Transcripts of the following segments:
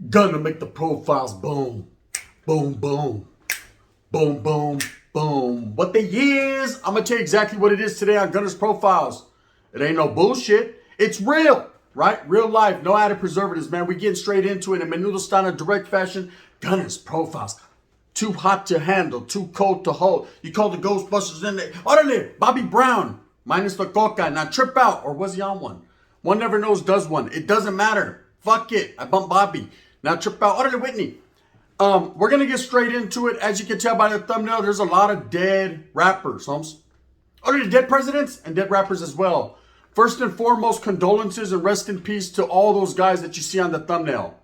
Gonna make the profiles boom, boom, boom, boom, boom, boom. What the is, I'm gonna tell you exactly what it is today on Gunner's Profiles. It ain't no bullshit. It's real, right? Real life, no added preservatives, man. We getting straight into it in menudo style in direct fashion. Gunner's Profiles. Too hot to handle, too cold to hold. You call the Ghostbusters in there. Orale, Bobby Brown, minus the coca. Now trip out, or was he on one? One never knows, does one. It doesn't matter. Fuck it. I bumped Bobby. Now trip out. Orale, Whitney. We're going to get straight into it. As you can tell by the thumbnail, there's a lot of dead rappers, Holmes. Orale, dead presidents and dead rappers as well. First and foremost, condolences and rest in peace to all those guys that you see on the thumbnail.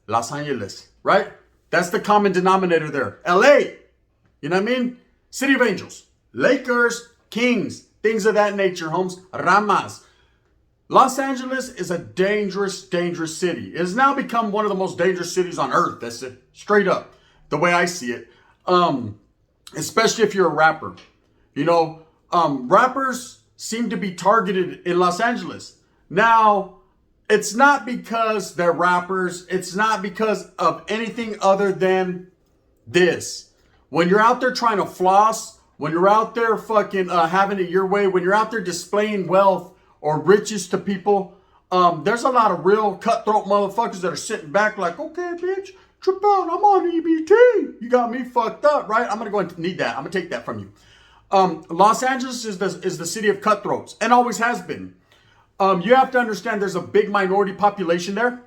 Los Angeles, right? That's the common denominator there. LA, you know what I mean? City of Angels, Lakers, Kings, things of that nature, Holmes. Ramas. Los Angeles is a dangerous, dangerous city. It has now become one of the most dangerous cities on earth. That's it. Straight up. The way I see it. Especially if you're a rapper. You know, rappers seem to be targeted in Los Angeles. Now, it's not because they're rappers. It's not because of anything other than this. When you're out there trying to floss, when you're out there fucking having it your way, when you're out there displaying wealth or riches to people, there's a lot of real cutthroat motherfuckers that are sitting back like, okay, bitch, trip out, I'm on EBT. You got me fucked up, right? I'm going to go and need that. I'm going to take that from you. Los Angeles is the city of cutthroats and always has been. You have to understand there's a big minority population there.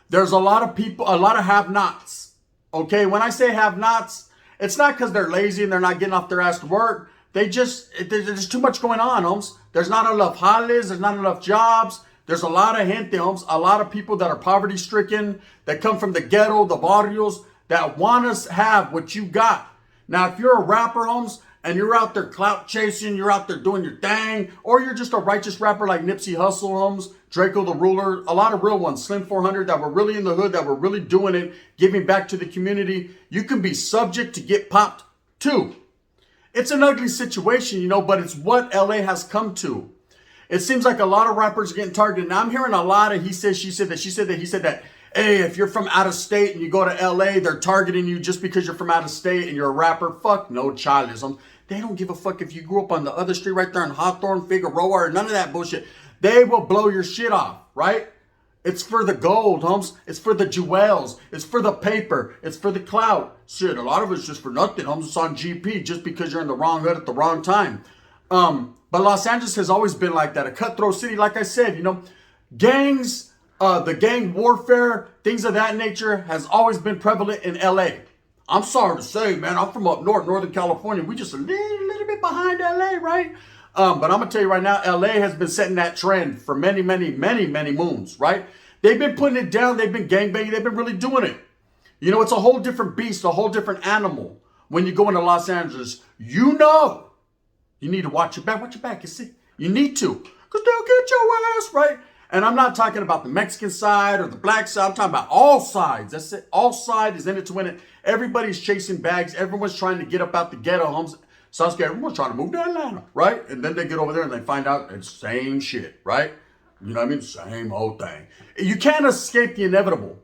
There's a lot of people, a lot of have-nots. Okay, when I say have-nots, it's not because they're lazy and they're not getting off their ass to work. There's too much going on, Holmes. There's not enough jales, there's not enough jobs. There's a lot of gente, Holmes, a lot of people that are poverty-stricken, that come from the ghetto, the barrios, that want to have what you got. Now, if you're a rapper, Holmes, and you're out there clout chasing, you're out there doing your thing, or you're just a righteous rapper like Nipsey Hussle, Holmes, Draco the Ruler, a lot of real ones, Slim 400, that were really in the hood, that were really doing it, giving back to the community, you can be subject to get popped too. It's an ugly situation, you know, but it's what LA has come to. It seems like a lot of rappers are getting targeted. Now I'm hearing a lot of he said, she said that, she said that, he said that, hey, if you're from out of state and you go to LA, they're targeting you just because you're from out of state and you're a rapper. Fuck no, Charles. They don't give a fuck if you grew up on the other street right there in Hawthorne, Figueroa, or none of that bullshit. They will blow your shit off, right? It's for the gold, Holmes. It's for the jewels. It's for the paper. It's for the clout. Shit, a lot of it's just for nothing, Holmes. It's on GP just because you're in the wrong hood at the wrong time. But Los Angeles has always been like that. A cutthroat city, like I said, you know. Gangs, the gang warfare, things of that nature has always been prevalent in LA. I'm sorry to say, man, I'm from up north, Northern California. We just a little bit behind LA, right? But I'm going to tell you right now, LA has been setting that trend for many, many, many, many moons, right? They've been putting it down. They've been gangbanging. They've been really doing it. You know, it's a whole different beast, a whole different animal when you go into Los Angeles. You know, you need to watch your back. Watch your back, you see. You need to, because they'll get your ass, right? And I'm not talking about the Mexican side or the black side. I'm talking about all sides. That's it. All sides is in it to win it. Everybody's chasing bags. Everyone's trying to get up out the ghetto homes. Sasuke, everyone's trying to move to Atlanta, right? And then they get over there and they find out it's the same shit, right? You know what I mean? Same old thing. You can't escape the inevitable,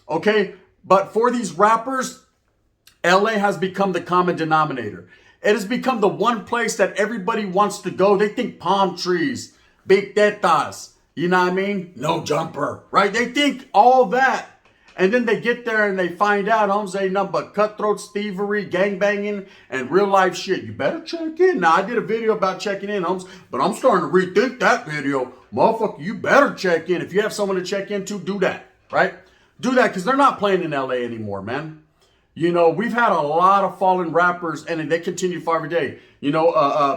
okay? But for these rappers, LA has become the common denominator. It has become the one place that everybody wants to go. They think palm trees, big tetas, you know what I mean? No jumper, right? They think all that. And then they get there and they find out, Holmes, ain't nothing but cutthroats, thievery, gangbanging, and real life shit. You better check in. Now, I did a video about checking in, Holmes, but I'm starting to rethink that video. Motherfucker, you better check in. If you have someone to check into, do that, right? Do that, because they're not playing in LA anymore, man. You know, we've had a lot of fallen rappers, and they continue to fall every day. You know,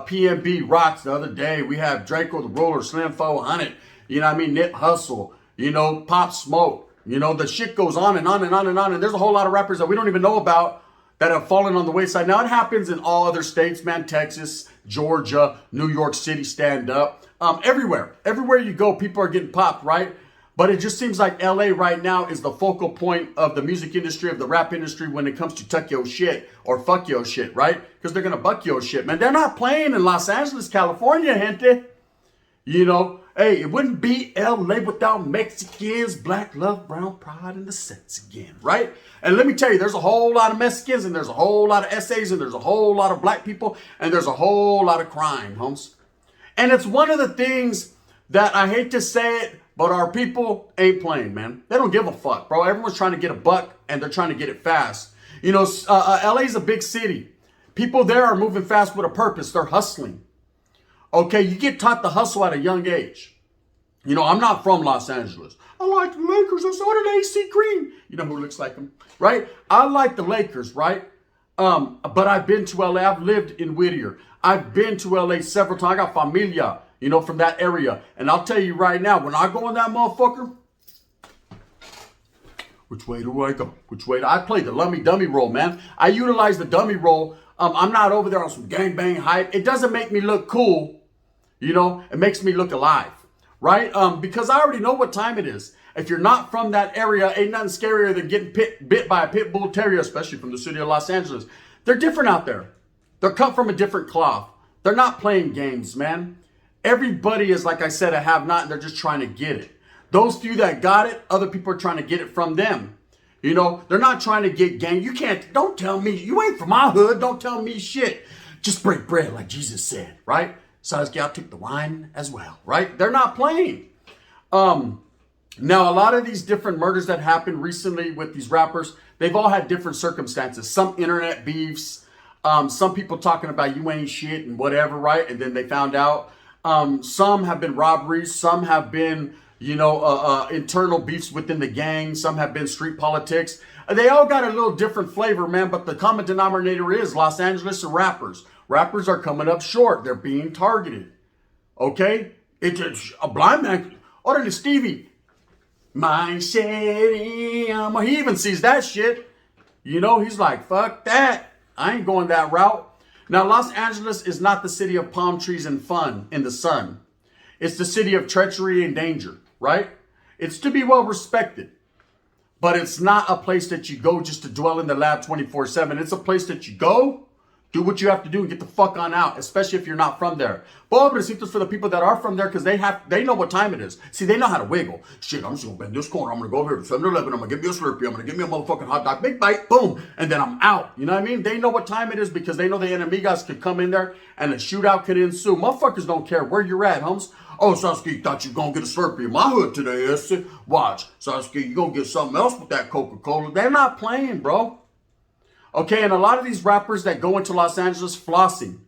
PNB rocks the other day. We have Draco the Ruler, Slim 400, you know what I mean, Nip Hustle, you know, Pop Smoke. You know, the shit goes on and on and on and on. And there's a whole lot of rappers that we don't even know about that have fallen on the wayside. Now, it happens in all other states, man. Texas, Georgia, New York City, stand up. Everywhere. Everywhere you go, people are getting popped, right? But it just seems like LA right now is the focal point of the music industry, of the rap industry when it comes to tuck your shit or fuck your shit, right? Because they're going to buck your shit, man. They're not playing in Los Angeles, California, gente. You know, hey, it wouldn't be LA without Mexicans, black love, brown pride, and the sets again, right? And let me tell you, there's a whole lot of Mexicans, and there's a whole lot of essays, and there's a whole lot of black people, and there's a whole lot of crime, homes. And it's one of the things that I hate to say it, but our people ain't playing, man. They don't give a fuck, bro. Everyone's trying to get a buck, and they're trying to get it fast. You know, LA's a big city. People there are moving fast with a purpose. They're hustling. Okay, you get taught to hustle at a young age. You know, I'm not from Los Angeles. I like the Lakers. I saw an AC Green. You know who looks like them, right? I like the Lakers, right? But I've been to LA. I've lived in Whittier. I've been to LA several times. I got familia, you know, from that area. And I'll tell you right now, when I go in that motherfucker, which way do I go? Which way? I play the dummy role, man. I utilize the dummy role. I'm not over there on some gangbang hype. It doesn't make me look cool, you know. It makes me look alive, right? Because I already know what time it is. If you're not from that area, ain't nothing scarier than getting bit by a pit bull terrier, especially from the city of Los Angeles. They're different out there. They're cut from a different cloth. They're not playing games, man. Everybody is, like I said, a have-not, and they're just trying to get it. Those few that got it, other people are trying to get it from them. You know, they're not trying to get gang. You can't, don't tell me, you ain't from my hood. Don't tell me shit. Just break bread like Jesus said, right? Sasuke, I'll take the wine as well, right? They're not playing. Now, a lot of these different murders that happened recently with these rappers, they've all had different circumstances. Some internet beefs, some people talking about you ain't shit and whatever, right? And then they found out. Some have been robberies. Some have been, you know, internal beefs within the gang. Some have been street politics. They all got a little different flavor, man. But the common denominator is Los Angeles and rappers. Rappers are coming up short. They're being targeted. Okay? It's a blind man. Other than Stevie. My city. He even sees that shit. You know, he's like, fuck that. I ain't going that route. Now, Los Angeles is not the city of palm trees and fun in the sun. It's the city of treachery and danger, right? It's to be well respected. But it's not a place that you go just to dwell in the lab 24/7. It's a place that you go, do what you have to do, and get the fuck on out, especially if you're not from there. Pobrecitos for the people that are from there, because they know what time it is. See, they know how to wiggle. Shit, I'm just going to bend this corner. I'm going to go over here to 7-Eleven. I'm going to get me a Slurpee. I'm going to get me a motherfucking hot dog. Big bite, boom, and then I'm out. You know what I mean? They know what time it is because they know the enemigas could come in there and a shootout could ensue. Motherfuckers don't care where you're at, homes. Oh, Sasuke, thought you were going to get a Slurpee in my hood today, is it? Watch. Sasuke, you going to get something else with that Coca-Cola. They're not playing, bro. Okay, and a lot of these rappers that go into Los Angeles flossing,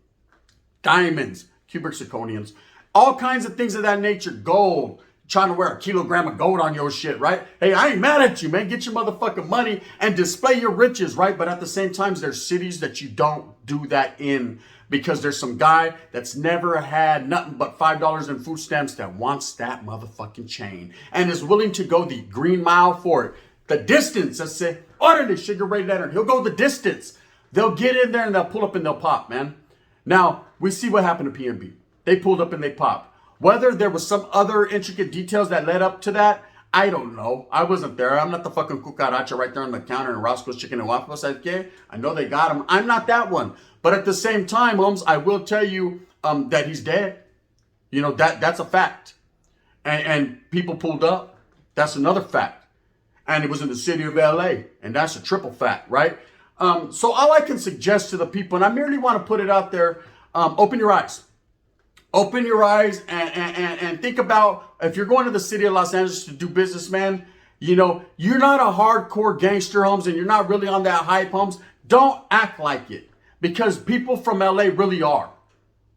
diamonds, cubic zirconians, all kinds of things of that nature, gold, trying to wear a kilogram of gold on your shit, right? Hey, I ain't mad at you, man. Get your motherfucking money and display your riches, right? But at the same time, there's cities that you don't do that in because there's some guy that's never had nothing but $5 in food stamps that wants that motherfucking chain and is willing to go the green mile for it. The distance, I say, order this sugar ray letter. He'll go the distance. They'll get in there and they'll pull up and they'll pop, man. Now, we see what happened to PNB. They pulled up and they popped. Whether there was some other intricate details that led up to that, I don't know. I wasn't there. I'm not the fucking cucaracha right there on the counter in Roscoe's Chicken and Waffles. I know they got him. I'm not that one. But at the same time, Holmes, I will tell you that he's dead. You know, that's a fact. And people pulled up. That's another fact. And it was in the city of LA. And that's a triple fact, right? So all I can suggest to the people, and I merely want to put it out there, open your eyes. Open your eyes and think about if you're going to the city of Los Angeles to do business, man, you know, you're not a hardcore gangster, Holmes, and you're not really on that hype, Holmes. Don't act like it because people from LA really are,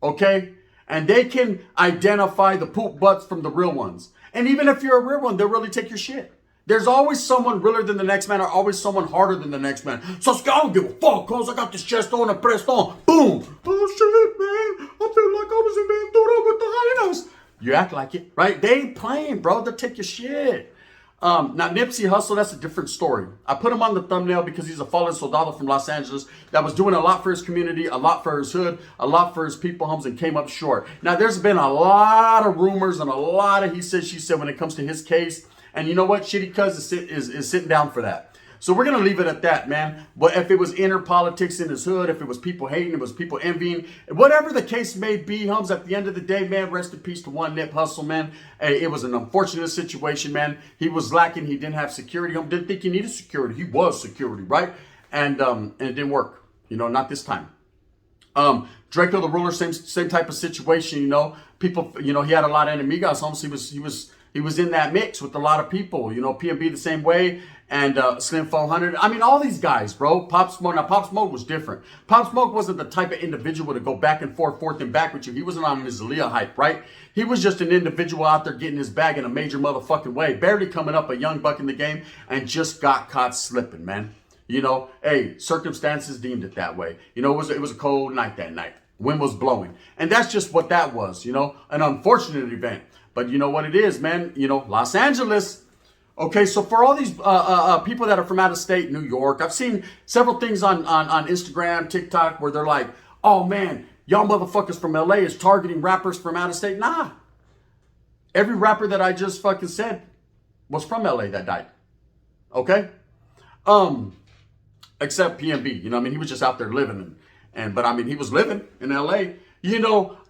okay? And they can identify the poop butts from the real ones. And even if you're a real one, they'll really take your shit. There's always someone realer than the next man or always someone harder than the next man. So I don't give a fuck, cause I got this chest on and pressed on. Boom. Oh shit, man. I feel like I was in Ventura with the hyenas. You act like it, right? They ain't playing, bro. They'll take your shit. Now, Nipsey Hussle, that's a different story. I put him on the thumbnail because he's a fallen soldado from Los Angeles that was doing a lot for his community, a lot for his hood, a lot for his people, homes, and came up short. Now, there's been a lot of rumors and a lot of he said, she said when it comes to his case. And you know what? Shitty Cuz is sitting down for that. So we're going to leave it at that, man. But if it was inner politics in his hood, if it was people hating, it was people envying, whatever the case may be, Holmes, at the end of the day, man, rest in peace to One Nip Hustle, man. Hey, it was an unfortunate situation, man. He was lacking. He didn't have security. Didn't think he needed security. He was security, right? And it didn't work. Not this time. Draco the Ruler, same type of situation. People. He had a lot of enemigos. Holmes. He was in that mix with a lot of people. PMB the same way, and Slim 400. I mean, all these guys, bro. Pop Smoke. Now, Pop Smoke was different. Pop Smoke wasn't the type of individual to go back and forth and back with you. He wasn't on his Aaliyah hype, right? He was just an individual out there getting his bag in a major motherfucking way. Barely coming up, a young buck in the game, and just got caught slipping, man. Hey, circumstances deemed it that way. It was a cold night that night. Wind was blowing. And that's just what that was, an unfortunate event. But you know what it is, man? Los Angeles. Okay, so for all these people that are from out of state, New York, I've seen several things on Instagram, TikTok, where they're like, oh man, y'all motherfuckers from LA is targeting rappers from out of state. Nah. Every rapper that I just fucking said was from LA that died. Okay? Except PMB, he was just out there living. But he was living in LA.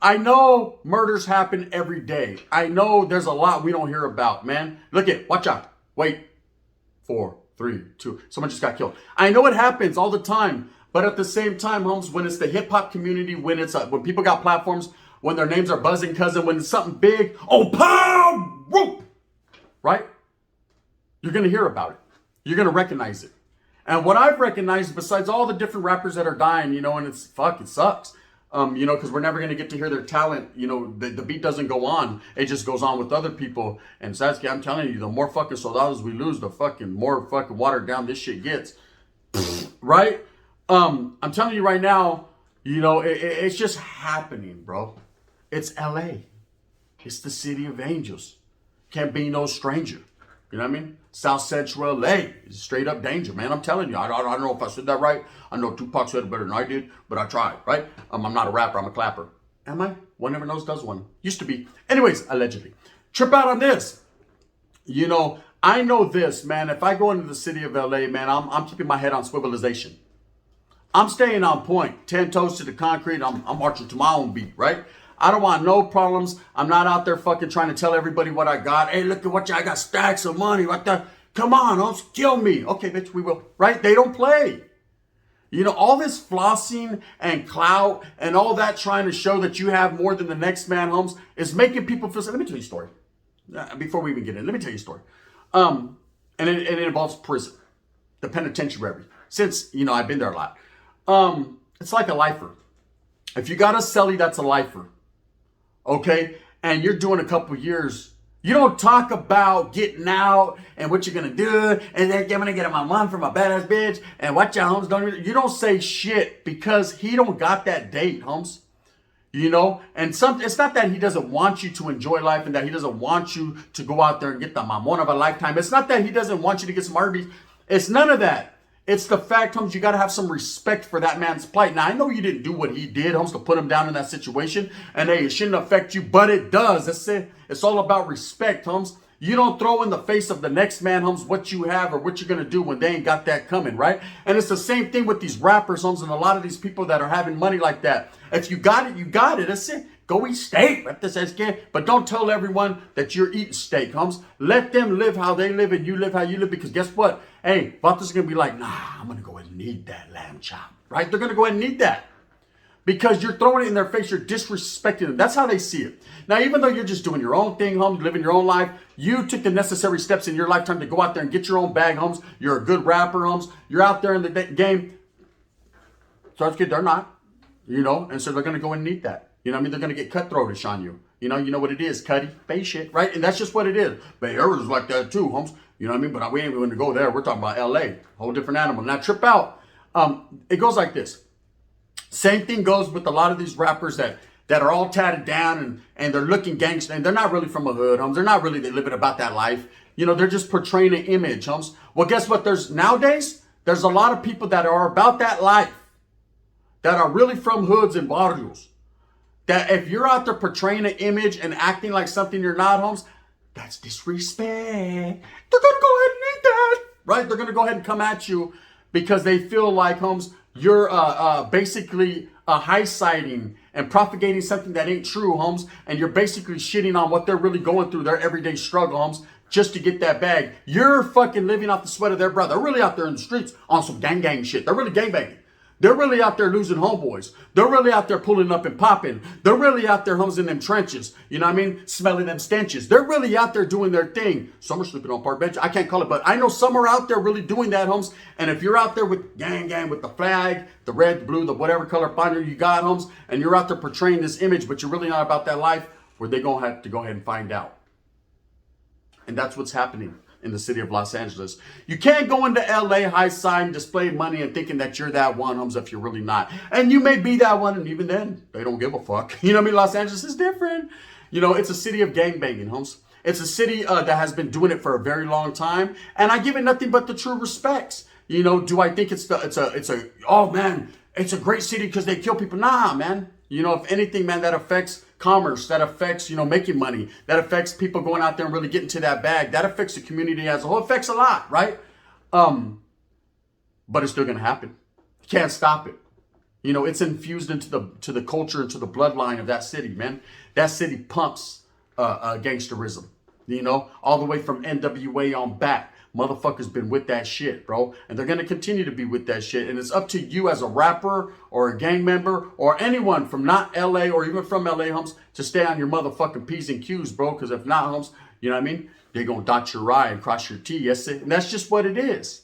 I know murders happen every day. I know there's a lot we don't hear about, man. Watch out. Wait. 4, 3, 2. Someone just got killed. I know it happens all the time. But at the same time, Holmes, when it's the hip hop community, when people got platforms, when their names are buzzing, cousin, when it's something big, oh, pow, whoop, right? You're going to hear about it. You're going to recognize it. And what I've recognized, besides all the different rappers that are dying, and it sucks. Because we're never going to get to hear their talent. The beat doesn't go on. It just goes on with other people. And Sasuke, I'm telling you, the more fucking soldados we lose, the fucking more fucking watered down this shit gets. Right? I'm telling you right now, it's just happening, bro. It's LA. It's the city of angels. Can't be no stranger. You know what I mean? South Central LA is straight up danger, man. I'm telling you. I don't know if I said that right. I know Tupac said it better than I did, but I tried, right? I'm not a rapper. I'm a clapper. Am I? One never knows, does one. Used to be. Anyways, allegedly. Trip out on this. I know this, man. If I go into the city of LA, man, I'm keeping my head on swivelization. I'm staying on point. 10 toes to the concrete. I'm marching to my own beat, right? I don't want no problems. I'm not out there fucking trying to tell everybody what I got. Hey, look at what I got, stacks of money. What the? Come on, Holmes, kill me. Okay, bitch, we will. Right? They don't play. All this flossing and clout and all that trying to show that you have more than the next man, Holmes, is making people feel. Let me tell you a story. Before we even get in, let me tell you a story. And it involves prison, the penitentiary. Since, I've been there a lot. It's like a lifer. If you got a cellie that's a lifer, okay, and you're doing a couple years, you don't talk about getting out and what you're going to do, and then I'm going to get my mom from a badass bitch, and watch out, Holmes. You don't say shit because he don't got that date, Holmes. And it's not that he doesn't want you to enjoy life and that he doesn't want you to go out there and get the mamon of a lifetime. It's not that he doesn't want you to get some Arby's. It's none of that. It's the fact, Holmes, you got to have some respect for that man's plight. Now, I know you didn't do what he did, Holmes, to put him down in that situation. And, hey, it shouldn't affect you, but it does. That's it. It's all about respect, Holmes. You don't throw in the face of the next man, Holmes, what you have or what you're going to do when they ain't got that coming, right? And it's the same thing with these rappers, Holmes, and a lot of these people that are having money like that. If you got it, you got it. That's it. Go eat steak, but don't tell everyone that you're eating steak, Holmes. Let them live how they live and you live how you live, because guess what? Hey, Vatos are going to be like, nah, I'm going to go ahead and need that lamb chop, right? They're going to go ahead and need that because you're throwing it in their face. You're disrespecting them. That's how they see it. Now, even though you're just doing your own thing, Holmes, living your own life, you took the necessary steps in your lifetime to go out there and get your own bag, Holmes. You're a good rapper, Holmes. You're out there in the game. So it's good. They're not, and so they're going to go and need that. They're going to get cutthroatish on you. You know what it is, cutty, face shit, right? And that's just what it is. Bay Area's like that too, Holmes. You know what I mean? But we ain't going to go there. We're talking about LA, whole different animal. Now, trip out. It goes like this. Same thing goes with a lot of these rappers that are all tatted down and they're looking gangster, and they're not really from a hood, Holmes. They're not really living about that life. They're just portraying an image, Holmes. Well, guess what? Nowadays, there's a lot of people that are about that life, that are really from hoods and barrios. That if you're out there portraying an image and acting like something you're not, Holmes, that's disrespect. They're going to go ahead and need that. right? They're going to go ahead and come at you because they feel like, Holmes, you're basically high-siding and propagating something that ain't true, Holmes, and you're basically shitting on what they're really going through, their everyday struggle, Holmes, just to get that bag. You're fucking living off the sweat of their brow. They're really out there in the streets on some gang shit. They're really gangbanging. They're really out there losing homeboys. They're really out there pulling up and popping. They're really out there, Holmes, in them trenches. You know what I mean? Smelling them stenches. They're really out there doing their thing. Some are sleeping on park bench. I can't call it, but I know some are out there really doing that, Holmes. And if you're out there with gang, with the flag, the red, the blue, the whatever color binder you got, Holmes, and you're out there portraying this image, but you're really not about that life, where they're going to have to go ahead and find out. And that's what's happening in the city of Los Angeles. You can't go into LA, high sign, display money, and thinking that you're that one, Holmes, if you're really not. And you may be that one, and even then, they don't give a fuck. You know what I mean? Los Angeles is different. You know, it's a city of gangbanging, Holmes. It's a city that has been doing it for a very long time, and I give it nothing but the true respects. You know, do I think it's oh man, it's a great city because they kill people? Nah, man. You know, if anything, man, that affects commerce, that affects, you know, making money, that affects people going out there and really getting to that bag, that affects the community as a whole, affects a lot, right? But it's still gonna happen. You can't stop it. You know, it's infused into the culture, into the bloodline of that city, man. That city pumps gangsterism, you know, all the way from NWA on back. Motherfuckers been with that shit, bro. And they're going to continue to be with that shit. And it's up to you as a rapper or a gang member or anyone from not LA or even from LA, Holmes, to stay on your motherfucking P's and Q's, bro. Because if not, Holmes, you know what I mean? They're going to dot your I and cross your T. Yes, and that's just what it is.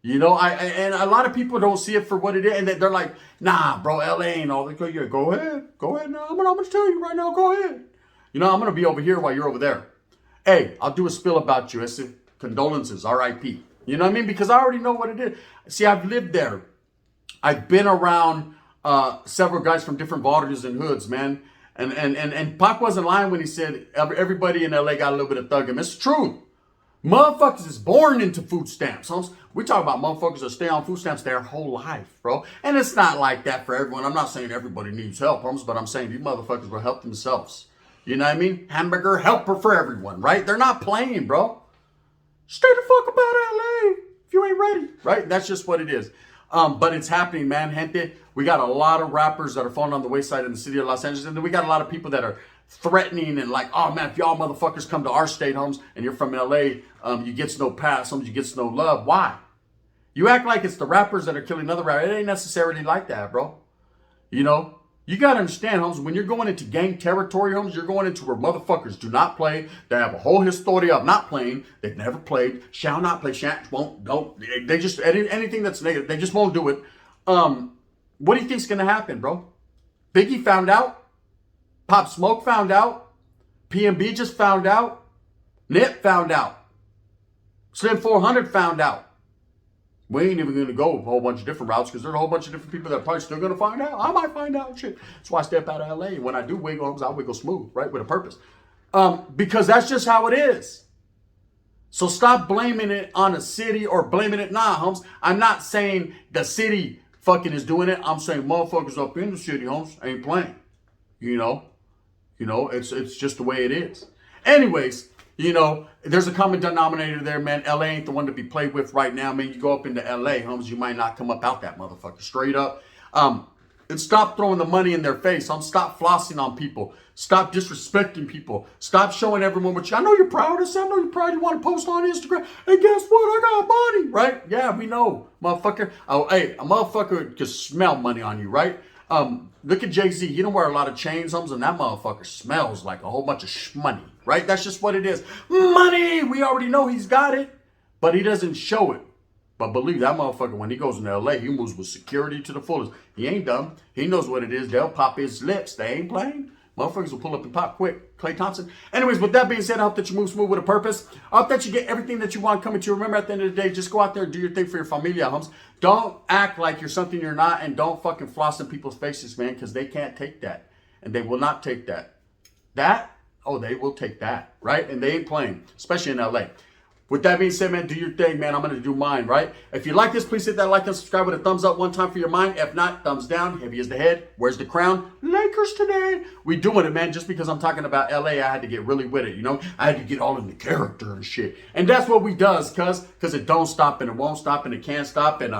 You know, and a lot of people don't see it for what it is. And they're like, nah, bro, LA ain't all that. Yeah, go ahead now. I'm going to tell you right now, go ahead. You know, I'm going to be over here while you're over there. Hey, I'll do a spill about you. That's it. Condolences, R.I.P. You know what I mean? Because I already know what it is. See, I've lived there. I've been around several guys from different borders and hoods, man. And Pac wasn't lying when he said everybody in L.A. got a little bit of thugging. It's true. Motherfuckers is born into food stamps. We talk about motherfuckers that stay on food stamps their whole life, bro. And it's not like that for everyone. I'm not saying everybody needs help, but I'm saying these motherfuckers will help themselves. You know what I mean? Hamburger helper for everyone, right? They're not playing, bro. Stay the fuck about LA if you ain't ready, right? That's just what it is. But it's happening, man, gente. We got a lot of rappers that are falling on the wayside in the city of Los Angeles. And then we got a lot of people that are threatening and like, oh man, if y'all motherfuckers come to our state, Holmes, and you're from LA, you get no pass, Holmes, you get no love. Why? You act like it's the rappers that are killing other rappers. It ain't necessarily like that, bro. You know? You got to understand, Holmes, when you're going into gang territory, Holmes, you're going into where motherfuckers do not play. They have a whole history of not playing. They've never played, shall not play, shan't, won't, don't. They just, anything that's negative, they just won't do it. What do you think's going to happen, bro? Biggie found out. Pop Smoke found out. PNB just found out. Nip found out. Slim 400 found out. We ain't even going to go a whole bunch of different routes because there's a whole bunch of different people that are probably still going to find out. I might find out shit. That's why I step out of LA. And when I do wiggle, I wiggle smooth, right? With a purpose. Because that's just how it is. So stop blaming it on a city or blaming it. Nah, Holmes. I'm not saying the city fucking is doing it. I'm saying motherfuckers up in the city, Holmes, ain't playing. You know, it's just the way it is. Anyways, you know, there's a common denominator there, man. LA ain't the one to be played with right now, man. You go up into LA, Holmes, you might not come up out that motherfucker straight up. And stop throwing the money in their face. Stop flossing on people. Stop disrespecting people. Stop showing everyone what you. I know you're proud of something. I know you're proud. You want to post on Instagram. Hey, guess what? I got money, right? Yeah, we know, motherfucker. Oh, hey, a motherfucker can smell money on you, right? Look at Jay-Z. He don't wear a lot of chains, Holmes, and that motherfucker smells like a whole bunch of money, right? That's just what it is. Money! We already know he's got it, but he doesn't show it. But believe that motherfucker, when he goes into LA, he moves with security to the fullest. He ain't dumb. He knows what it is. They'll pop his lips. They ain't playing. Motherfuckers will pull up and pop quick. Klay Thompson. Anyways, with that being said, I hope that you move smooth with a purpose. I hope that you get everything that you want coming to you. Remember, at the end of the day, just go out there and do your thing for your familia, Holmes. Don't act like you're something you're not, and don't fucking floss in people's faces, man, because they can't take that. And they will not take that. That? Oh, they will take that, right? And they ain't playing, especially in LA. With that being said, man, do your thing, man. I'm going to do mine, right? If you like this, please hit that like and subscribe with a thumbs up one time for your mind. If not, thumbs down. Heavy as the head. Where's the crown? Lakers today. We doing it, man. Just because I'm talking about LA, I had to get really with it, you know? I had to get all in the character and shit. And that's what we does, because it don't stop and it won't stop and it can't stop and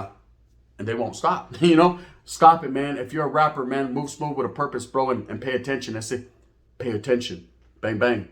they won't stop, you know? Stop it, man. If you're a rapper, man, move smooth with a purpose, bro, and pay attention. That's it. Pay attention. Bang, bang.